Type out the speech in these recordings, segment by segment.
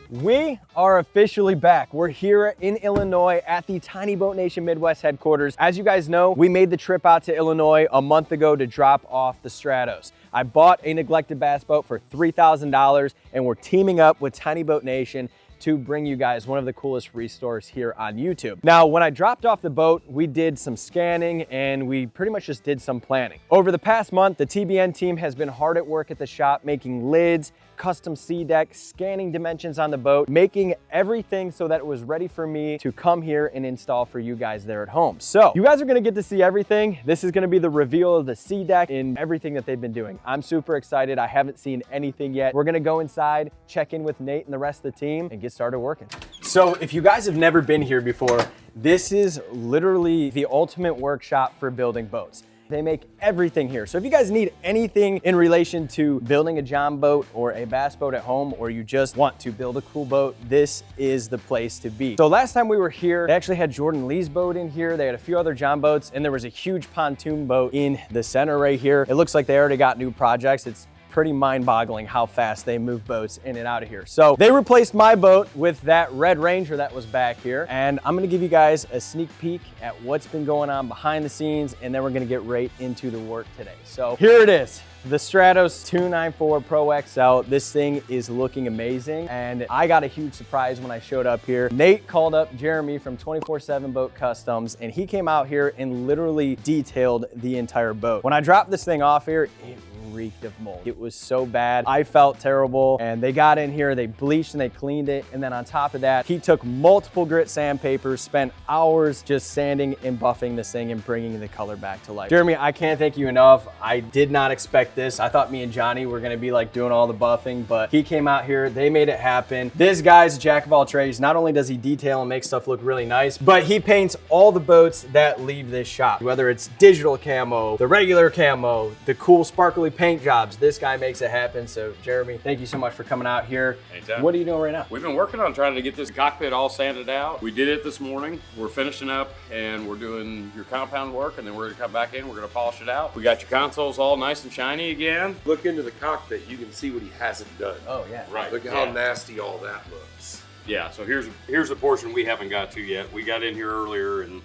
We are officially back. We're here in Illinois at the Tiny Boat Nation Midwest headquarters. As you guys know, we made the trip out to Illinois a month ago to drop off the Stratos. I bought a neglected bass boat for $3,000 and we're teaming up with Tiny Boat Nation to bring you guys one of the coolest restores here on YouTube. Now, when I dropped off the boat, we did some scanning and we pretty much just did some planning. Over the past month, the TBN team has been hard at work at the shop, making lids, custom sea deck, scanning dimensions on the boat, making everything so that it was ready for me to come here and install for you guys there at home. So you guys are gonna get to see everything. This is gonna be the reveal of the sea deck and everything that they've been doing. I'm super excited. I haven't seen anything yet. We're gonna go inside, check in with Nate and the rest of the team and get started working. So if you guys have never been here before, this is literally the ultimate workshop for building boats. They make everything here. So if you guys need anything in relation to building a John boat or a bass boat at home, or you just want to build a cool boat, this is the place to be. So last time we were here, they actually had Jordan Lee's boat in here. They had a few other John boats, and there was a huge pontoon boat in the center right here. It looks like they already got new projects. It's pretty mind-boggling how fast they move boats in and out of here. So they replaced my boat with that Red Ranger that was back here. And I'm gonna give you guys a sneak peek at what's been going on behind the scenes, and then we're gonna get right into the work today. So here it is, the Stratos 294 Pro XL. This thing is looking amazing, and I got a huge surprise when I showed up here. Nate called up Jeremy from 24/7 Boat Customs, and he came out here and literally detailed the entire boat. When I dropped this thing off here, it reeked of mold. It was so bad. I felt terrible, and they got in here, they bleached and they cleaned it, and then on top of that, he took multiple grit sandpapers, spent hours just sanding and buffing this thing and bringing the color back to life. Jeremy, I can't thank you enough. I did not expect this. I thought me and Johnny were gonna be like doing all the buffing, but he came out here, they made it happen. This guy's a jack of all trades. Not only does he detail and make stuff look really nice, but he paints all the boats that leave this shop, whether it's digital camo, the regular camo, the cool sparkly paint jobs. This guy makes it happen. So Jeremy, thank you so much for coming out here. Anytime. What are you doing right now? We've been working on trying to get this cockpit all sanded out. We did it this morning. We're finishing up and we're doing your compound work, and then we're gonna come back in, we're gonna polish it out. We got your consoles all nice and shiny again. Look into the cockpit, you can see what he hasn't done. Oh yeah. Right. Look at how nasty all that looks. Yeah, so here's the portion we haven't got to yet. We got in here earlier and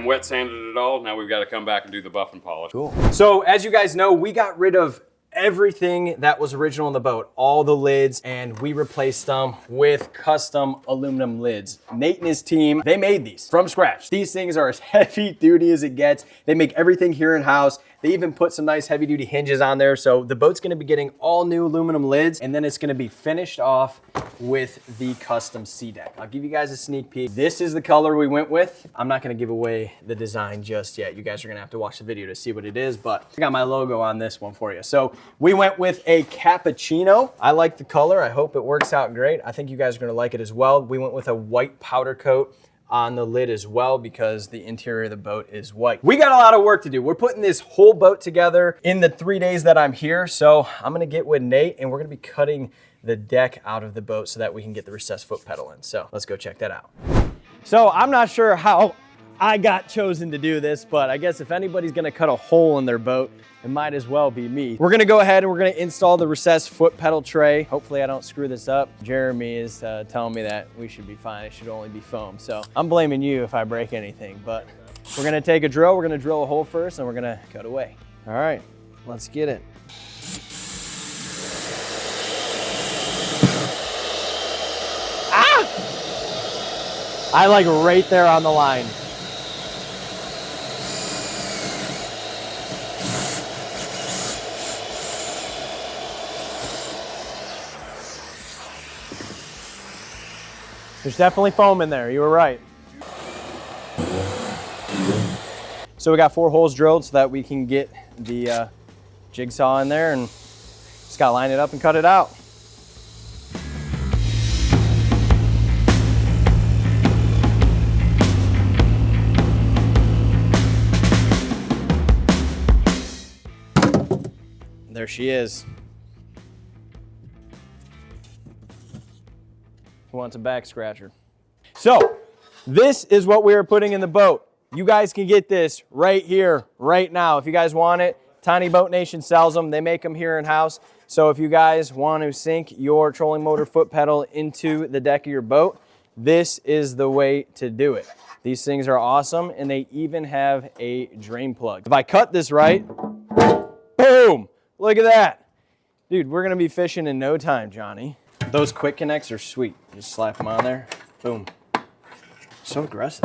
wet sanded it all. Now we've got to come back and do the buff and polish. Cool. So as you guys know, we got rid of everything that was original in the boat, all the lids, and we replaced them with custom aluminum lids. Nate and his team, they made these from scratch. These things are as heavy duty as it gets. They make everything here in-house. They even put some nice heavy duty hinges on there. So the boat's gonna be getting all new aluminum lids, and then it's gonna be finished off with the custom sea deck. I'll give you guys a sneak peek. This is the color we went with. I'm not gonna give away the design just yet. You guys are gonna have to watch the video to see what it is, but I got my logo on this one for you. So we went with a cappuccino. I like the color. I hope it works out great. I think you guys are gonna like it as well. We went with a white powder coat on the lid as well because the interior of the boat is white. We got a lot of work to do. We're putting this whole boat together in the 3 days that I'm here. So I'm gonna get with Nate and we're gonna be cutting the deck out of the boat so that we can get the recessed foot pedal in. So let's go check that out. So I'm not sure how I got chosen to do this, but I guess if anybody's gonna cut a hole in their boat, it might as well be me. We're gonna go ahead and we're gonna install the recessed foot pedal tray. Hopefully I don't screw this up. Jeremy is telling me that we should be fine. It should only be foam. So I'm blaming you if I break anything, but we're gonna take a drill. We're gonna drill a hole first and we're gonna cut away. All right, let's get it. Ah! I like right there on the line. There's definitely foam in there, you were right. So we got 4 holes drilled so that we can get the jigsaw in there, and just gotta line it up and cut it out. There she is. Who wants a back scratcher? So this is what we are putting in the boat. You guys can get this right here, right now. If you guys want it, Tiny Boat Nation sells them. They make them here in-house. So if you guys want to sink your trolling motor foot pedal into the deck of your boat, this is the way to do it. These things are awesome, and they even have a drain plug. If I cut this right, boom, look at that. Dude, we're gonna be fishing in no time, Johnny. Those quick connects are sweet. Just slap them on there, boom. So aggressive.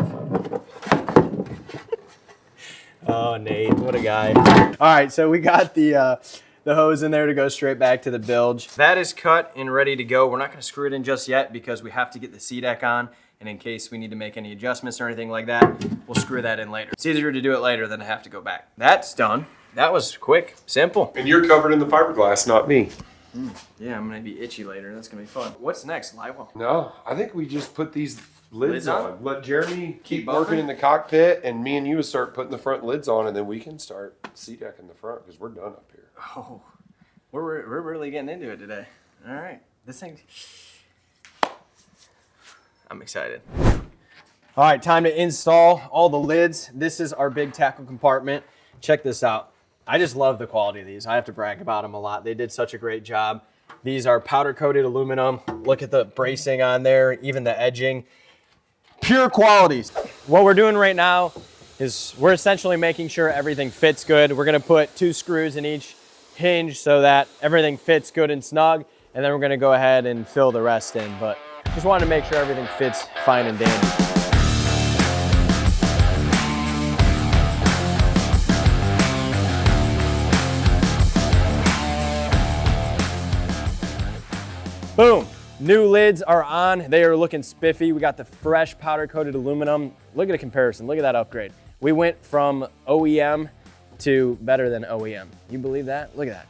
Oh, Nate, what a guy. All right, so we got the hose in there to go straight back to the bilge. That is cut and ready to go. We're not gonna screw it in just yet because we have to get the sea deck on, and in case we need to make any adjustments or anything like that, we'll screw that in later. It's easier to do it later than to have to go back. That's done. That was quick, simple. And you're covered in the fiberglass, not me. Yeah, I'm gonna be itchy later. That's gonna be fun. What's next, live well? No, I think we just put these lids on? on. Let Jeremy keep bumping? working in the cockpit, and me and you start putting the front lids on, and then we can start sea deck in the front because we're done up here. Oh, we're really getting into it today. All right, this thing. I'm excited. All right, time to install all the lids. This is our big tackle compartment. Check this out. I just love the quality of these. I have to brag about them a lot. They did such a great job. These are powder coated aluminum. Look at the bracing on there, even the edging. Pure qualities. What we're doing right now is we're essentially making sure everything fits good. We're gonna put 2 screws in each hinge so that everything fits good and snug, and then we're gonna go ahead and fill the rest in. But just wanted to make sure everything fits fine and dandy. Boom, new lids are on. They are looking spiffy. We got the fresh powder coated aluminum. Look at a comparison, look at that upgrade. We went from OEM to better than OEM. You believe that? Look at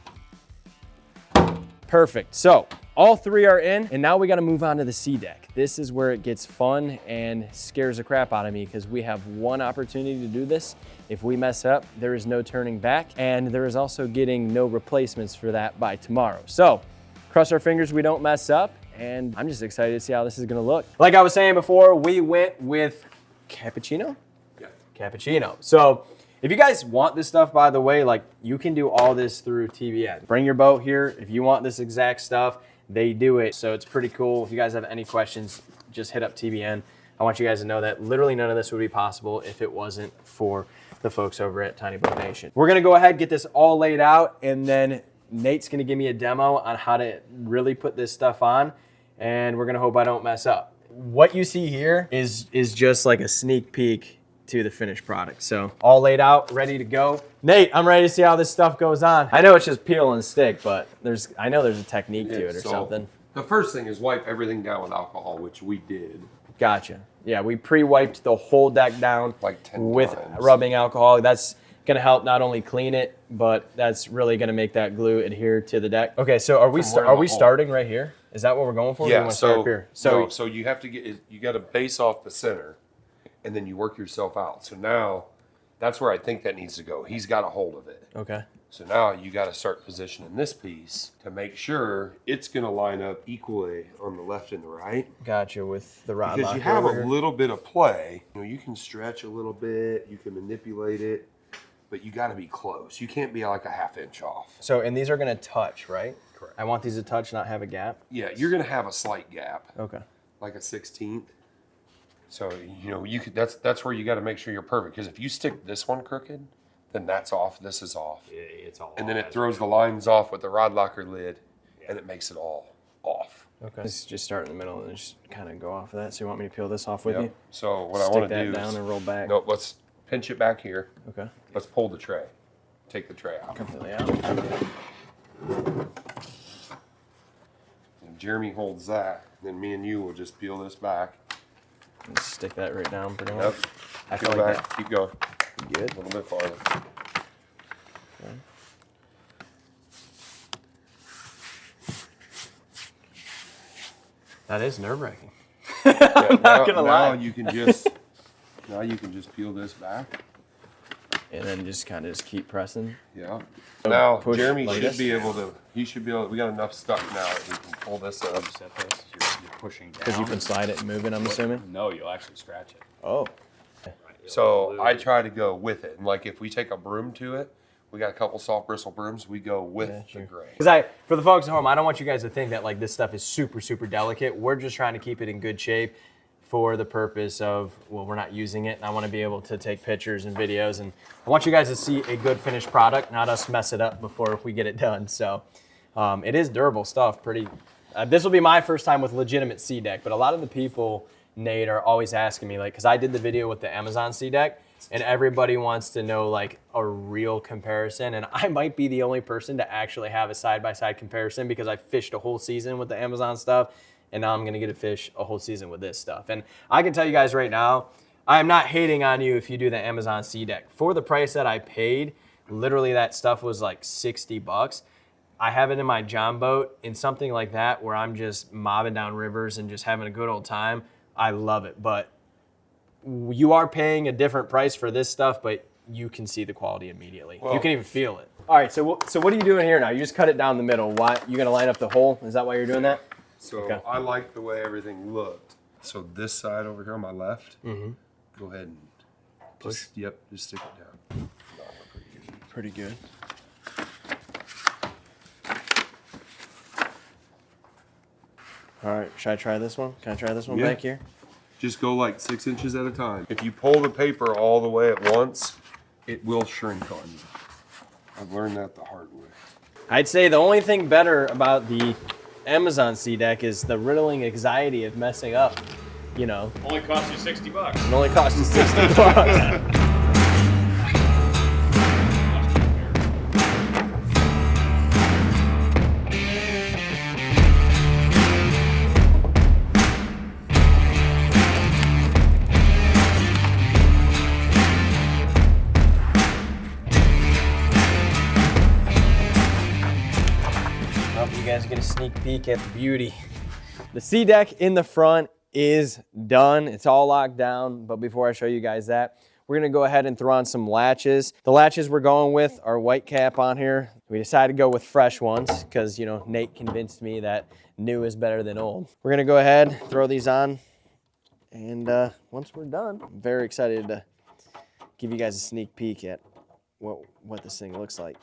that. Perfect, so all 3 are in, and now we gotta move on to the sea deck. This is where it gets fun and scares the crap out of me because we have one opportunity to do this. If we mess up, there is no turning back, and there is also getting no replacements for that by tomorrow. So, cross our fingers we don't mess up, and I'm just excited to see how this is gonna look. Like I was saying before, we went with cappuccino? Yeah. Cappuccino. So if you guys want this stuff, by the way, like you can do all this through TBN. Bring your boat here. If you want this exact stuff, they do it. So it's pretty cool. If you guys have any questions, just hit up TBN. I want you guys to know that literally none of this would be possible if it wasn't for the folks over at Tiny Boat Nation. We're gonna go ahead, get this all laid out, and then Nate's gonna give me a demo on how to really put this stuff on, and we're gonna hope I don't mess up. What you see here is just like a sneak peek to the finished product. So all laid out, ready to go. Nate, I'm ready to see how this stuff goes on. I know it's just peel and stick, but I know there's a technique to it or something. The first thing is wipe everything down with alcohol, which we did. Gotcha. Yeah, we pre-wiped the whole deck down Like 10 with times. rubbing alcohol. That's gonna help not only clean it, but that's really gonna make that glue adhere to the deck. Okay, so are we starting right here? Is that what we're going for? Or do we Yeah, wanna start up here? so you have to you got to base off the center, and then you work yourself out. So now, that's where I think that needs to go. He's got a hold of it. Okay. So now you got to start positioning this piece to make sure it's going to line up equally on the left and the right. Gotcha, with the rod Because you locker have over a here. little bit of play. You know, you can stretch a little bit, you can manipulate it, but you got to be close. You can't be like a ½ inch off. So, and these are gonna touch, right? Correct. I want these to touch, not have a gap. Yeah, you're going to have a slight gap, Okay. like a 16th. So, you know, you could that's where you got to make sure you're perfect. Because if you stick this one crooked, then that's off, this is off. Yeah, it's all. And then it throws the lines off with the rod locker lid, and it makes it all off. Okay. Let's just start in the middle and just kind of go off of that. So you want me to peel this off with Yep. you? So what I Stick want to that do down is, and roll back. nope, let's pinch it back here. Okay. Let's pull the tray. Take the tray out. Completely out. And Jeremy holds that. Then me and you will just peel this back. And stick that right down pretty much. Yep. I Peel feel like back. Keep going. that. Good. A little bit farther. Okay. That is nerve-wracking. Yeah, not gonna lie. Now you can just peel this back. And then just kind of keep pressing. Yeah. So Now push Jeremy like should this. be able to. He should be able. We got enough stuff now that we can pull this up. Set this. You're pushing down. Because you can slide it and move it, I'm assuming. No, you'll actually scratch it. Oh. So I try to go with it, and like if we take a broom to it, We got a couple soft bristle brooms. We go with the gray. Because for the folks at home, I don't want you guys to think that like this stuff is super, super delicate. We're just trying to keep it in good shape for the purpose of, well, we're not using it. And I want to be able to take pictures and videos. And I want you guys to see a good finished product, not us mess it up before we get it done. So it is durable stuff. This will be my first time with legitimate sea deck, but a lot of the people, Nate, are always asking me, like, because I did the video with the Amazon sea deck, and everybody wants to know like a real comparison. And I might be the only person to actually have a side-by-side comparison because I fished a whole season with the Amazon stuff, and now I'm gonna get to fish a whole season with this stuff. And I can tell you guys right now, I am not hating on you if you do the Amazon sea deck. For the price that I paid, literally that stuff was like 60 bucks. I have it in my John boat in something like that where I'm just mobbing down rivers and just having a good old time. I love it, but you are paying a different price for this stuff, but you can see the quality immediately. Well, you can even feel it. All right, so what are you doing here now? You just cut it down the middle. Why you gonna line up the hole? Is that why you're doing that? So okay. I like the way everything looked. So this side over here on my left, go ahead and push. Just stick it down. Pretty good. All right, should I try this one? Can I try this one back here? Just go like 6 inches at a time. If you pull the paper all the way at once, it will shrink on you. I've learned that the hard way. I'd say the only thing better about the Amazon sea deck is the riddling anxiety of messing up, you know. Only cost you 60 bucks. It only cost you 60 bucks. You guys get a sneak peek at the beauty. The sea deck in the front is done. It's all locked down, but before I show you guys that, we're gonna go ahead and throw on some latches. The latches we're going with are white cap on here. We decided to go with fresh ones because, you know, Nate convinced me that new is better than old. We're gonna go ahead, throw these on, and once we're done, I'm very excited to give you guys a sneak peek at what this thing looks like.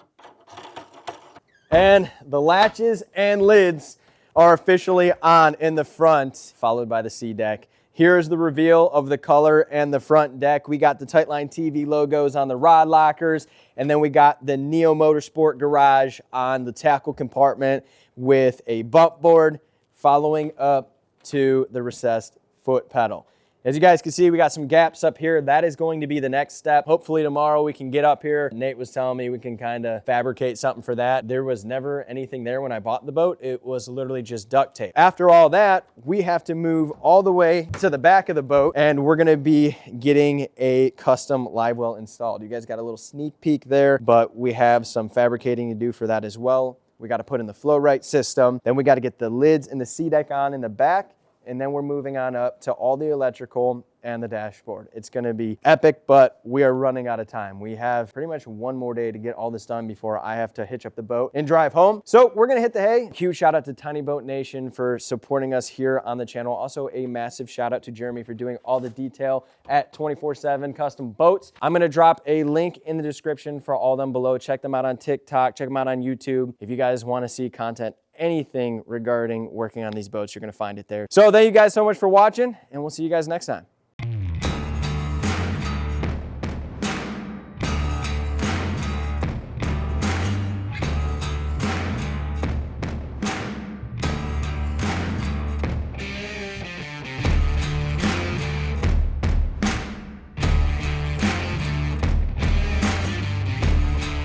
And the latches and lids are officially on in the front, followed by the sea deck. Here's the reveal of the color and the front deck. We got the Tightline TV logos on the rod lockers, and then we got the Neo Motorsport garage on the tackle compartment with a bump board following up to the recessed foot pedal. As you guys can see, we got some gaps up here. That is going to be the next step. Hopefully tomorrow we can get up here. Nate was telling me we can kind of fabricate something for that. There was never anything there when I bought the boat. It was literally just duct tape. After all that, we have to move all the way to the back of the boat, and we're gonna be getting a custom live well installed. You guys got a little sneak peek there, but we have some fabricating to do for that as well. We got to put in the flow right system. Then we got to get the lids and the sea deck on in the back. And then we're moving on up to all the electrical and the dashboard. It's gonna be epic, but we are running out of time. We have pretty much one more day to get all this done before I have to hitch up the boat and drive home. So we're gonna hit the hay. Huge shout out to Tiny Boat Nation for supporting us here on the channel. Also a massive shout out to Jeremy for doing all the detail at 24/7 Custom Boats. I'm gonna drop a link in the description for all of them below. Check them out on TikTok, check them out on YouTube. If you guys wanna see content, anything regarding working on these boats, you're gonna find it there. So thank you guys so much for watching, and we'll see you guys next time.